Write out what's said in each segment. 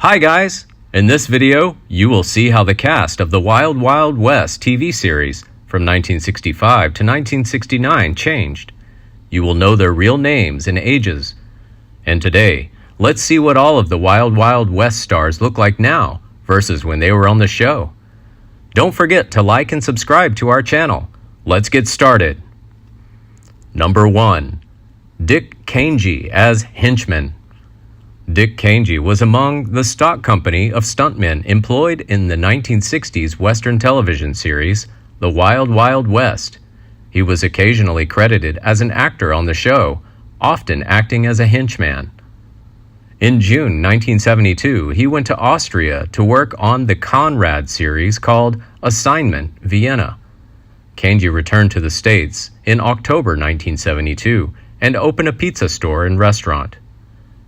Hi guys! In this video, you will see how the cast of the Wild Wild West TV series from 1965 to 1969 changed. You will know their real names and ages. And today, let's see what all of the Wild Wild West stars look like now versus when they were on the show. Don't forget to like and subscribe to our channel. Let's get started. Number 1. Dick Kanji as Henchman. Dick Kanji was among the stock company of stuntmen employed in the 1960s Western television series, The Wild Wild West. He was occasionally credited as an actor on the show, often acting as a henchman. In June 1972, he went to Austria to work on the Conrad series called Assignment Vienna. Kanji returned to the States in October 1972 and opened a pizza store and restaurant.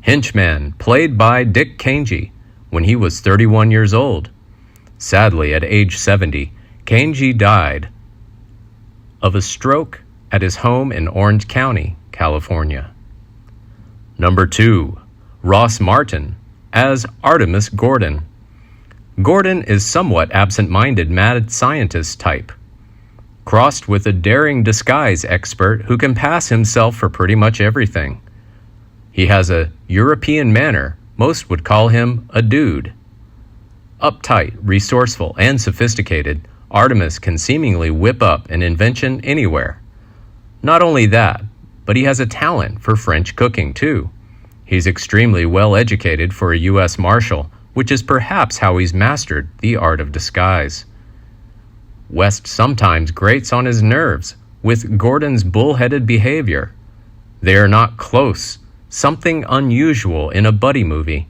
Henchman, played by Dick Kanji, when he was 31 years old. Sadly, at age 70, Kanji died of a stroke at his home in Orange County, California. Number 2. Ross Martin as Artemis Gordon. Gordon is somewhat absent-minded mad scientist type, crossed with a daring disguise expert who can pass himself for pretty much everything. He has a European manner. Most would call him a dude. Uptight, resourceful, and sophisticated, Artemis can seemingly whip up an invention anywhere. Not only that, but he has a talent for French cooking too. He's extremely well educated for a U.S. Marshal, which is perhaps how he's mastered the art of disguise. West sometimes grates on his nerves with Gordon's bullheaded behavior. They are not close, something unusual in a buddy movie,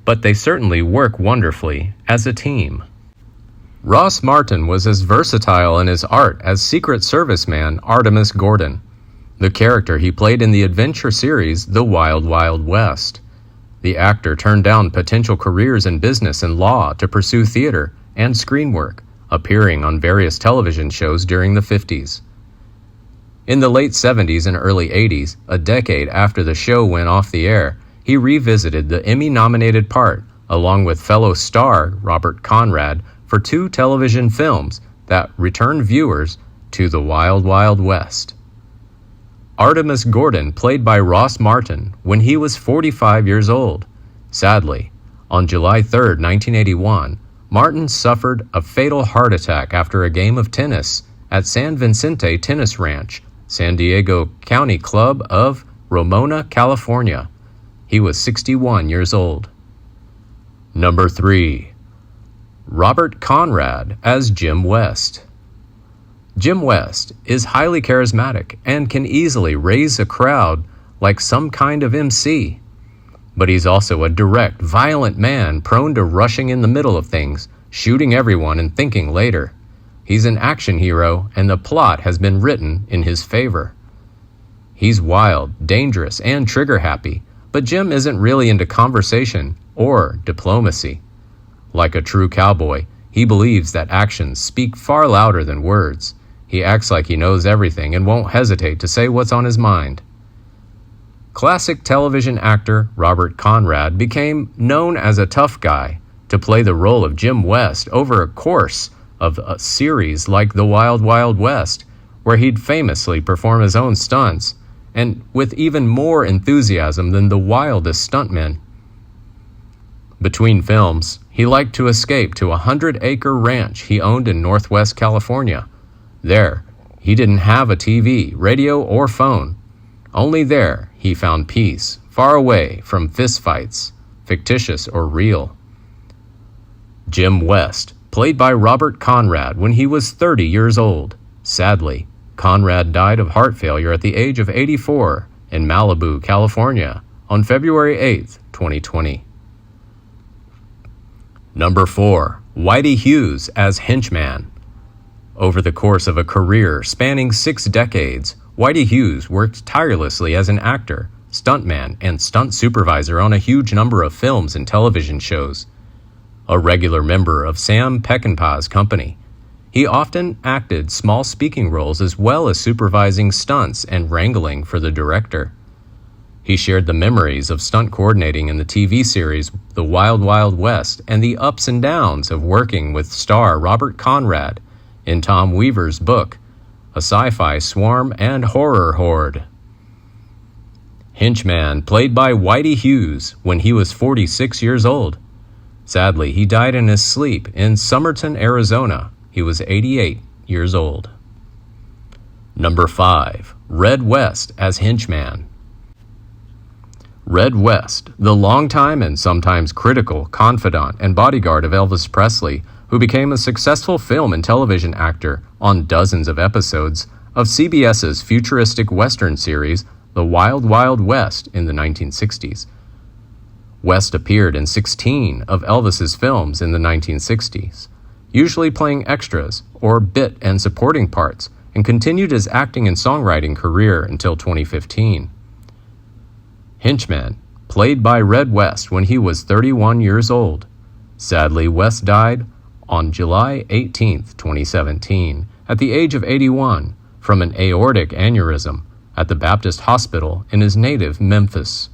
but they certainly work wonderfully as a team. Ross Martin was as versatile in his art as Secret Service man Artemis Gordon, the character he played in the adventure series The Wild Wild West. The actor turned down potential careers in business and law to pursue theater and screen work, appearing on various television shows during the 50s. In the late 70s and early 80s, a decade after the show went off the air, he revisited the Emmy-nominated part, along with fellow star Robert Conrad, for 2 television films that returned viewers to the Wild Wild West. Artemis Gordon played by Ross Martin when he was 45 years old. Sadly, on July 3, 1981, Martin suffered a fatal heart attack after a game of tennis at San Vicente Tennis Ranch, San Diego County Club of Ramona, California. He was 61 years old. Number 3. Robert Conrad as Jim West. Jim West is highly charismatic and can easily raise a crowd like some kind of MC. But he's also a direct, violent man prone to rushing in the middle of things, shooting everyone and thinking later. He's an action hero, and the plot has been written in his favor. He's wild, dangerous, and trigger-happy, but Jim isn't really into conversation or diplomacy. Like a true cowboy, he believes that actions speak far louder than words. He acts like he knows everything and won't hesitate to say what's on his mind. Classic television actor Robert Conrad became known as a tough guy to play the role of Jim West over a course of a series like The Wild Wild West, where he'd famously perform his own stunts, and with even more enthusiasm than the wildest stuntmen. Between films, he liked to escape to a 100-acre ranch he owned in Northwest California. There, he didn't have a TV, radio, or phone. Only there he found peace, far away from fistfights, fictitious or real. Jim West, played by Robert Conrad when he was 30 years old. Sadly, Conrad died of heart failure at the age of 84 in Malibu, California, on February 8, 2020. Number 4. Whitey Hughes as Henchman. Over the course of a career spanning 6 decades, Whitey Hughes worked tirelessly as an actor, stuntman, and stunt supervisor on a huge number of films and television shows. A regular member of Sam Peckinpah's company, he often acted small speaking roles as well as supervising stunts and wrangling for the director. He shared the memories of stunt coordinating in the TV series The Wild Wild West and the ups and downs of working with star Robert Conrad in Tom Weaver's book, A Sci-Fi Swarm and Horror Horde. Henchman, played by Whitey Hughes when he was 46 years old. Sadly, he died in his sleep in Summerton, Arizona. He was 88 years old. Number 5. Red West as Henchman. Red West, the longtime and sometimes critical confidant and bodyguard of Elvis Presley, who became a successful film and television actor on dozens of episodes of CBS's futuristic Western series, The Wild Wild West, in the 1960s. West appeared in 16 of Elvis's films in the 1960s, usually playing extras or bit and supporting parts, and continued his acting and songwriting career until 2015. Henchman, played by Red West when he was 31 years old. Sadly, West died on July 18, 2017, at the age of 81, from an aortic aneurysm at the Baptist Hospital in his native Memphis.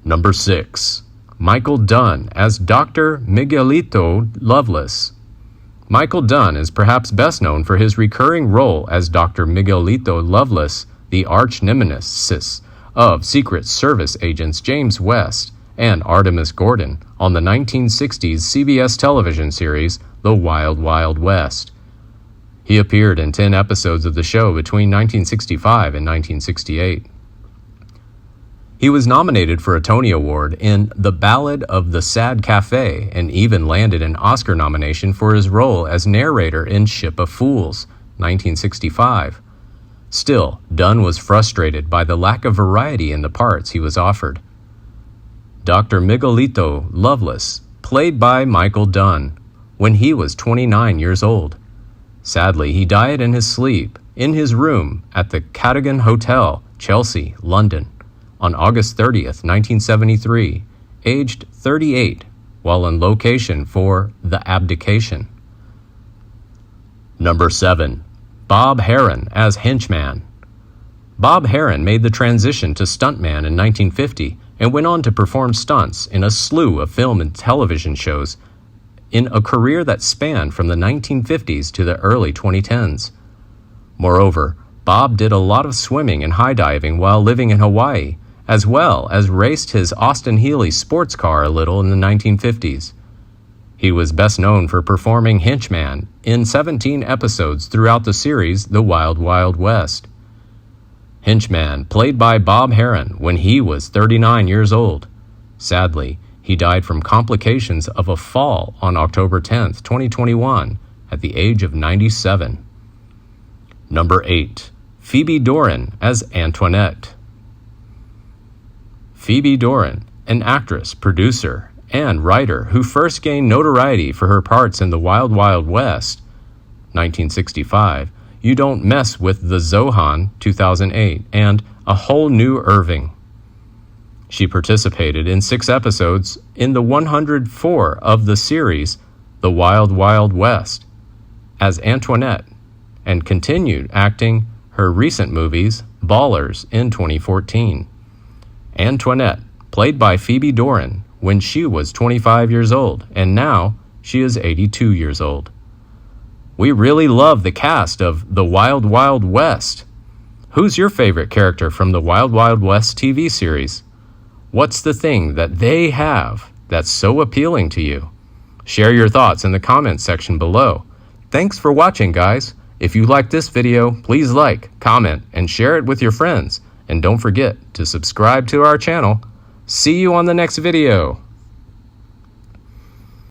Number 6. Michael Dunn as Dr. Miguelito Loveless. Michael Dunn is perhaps best known for his recurring role as Dr. Miguelito Loveless, the arch-nemesis of Secret Service agents James West and Artemis Gordon on the 1960s CBS television series The Wild Wild West. He appeared in 10 episodes of the show between 1965 and 1968. He was nominated for a Tony Award in The Ballad of the Sad Cafe and even landed an Oscar nomination for his role as narrator in Ship of Fools, 1965. Still, Dunn was frustrated by the lack of variety in the parts he was offered. Dr. Miguelito Loveless, played by Michael Dunn, when he was 29 years old. Sadly, he died in his sleep in his room at the Cadogan Hotel, Chelsea, London, on August 30th, 1973, aged 38, while on location for The Abdication. Number 7. Bob Herron as Henchman. Bob Herron made the transition to stuntman in 1950 and went on to perform stunts in a slew of film and television shows in a career that spanned from the 1950s to the early 2010s. Moreover, Bob did a lot of swimming and high diving while living in Hawaii, as well as raced his Austin Healey sports car a little in the 1950s. He was best known for performing Henchman in 17 episodes throughout the series The Wild Wild West. Henchman, played by Bob Herron when he was 39 years old. Sadly, he died from complications of a fall on October 10, 2021, at the age of 97. Number 8. Phoebe Doran as Antoinette. Phoebe Doran, an actress, producer, and writer who first gained notoriety for her parts in The Wild Wild West, 1965, You Don't Mess with the Zohan, 2008, and A Whole New Irving. She participated in 6 episodes in the 104 of the series The Wild Wild West as Antoinette, and continued acting her recent movies Ballers in 2014. Antoinette, played by Phoebe Doran when she was 25 years old, and now she is 82 years old. We really love the cast of The Wild Wild West. Who's your favorite character from the Wild Wild West TV series? What's the thing that they have that's so appealing to you? Share your thoughts in the comments section below. Thanks for watching, guys. If you liked this video, please like, comment, and share it with your friends. And don't forget to subscribe to our channel. See you on the next video.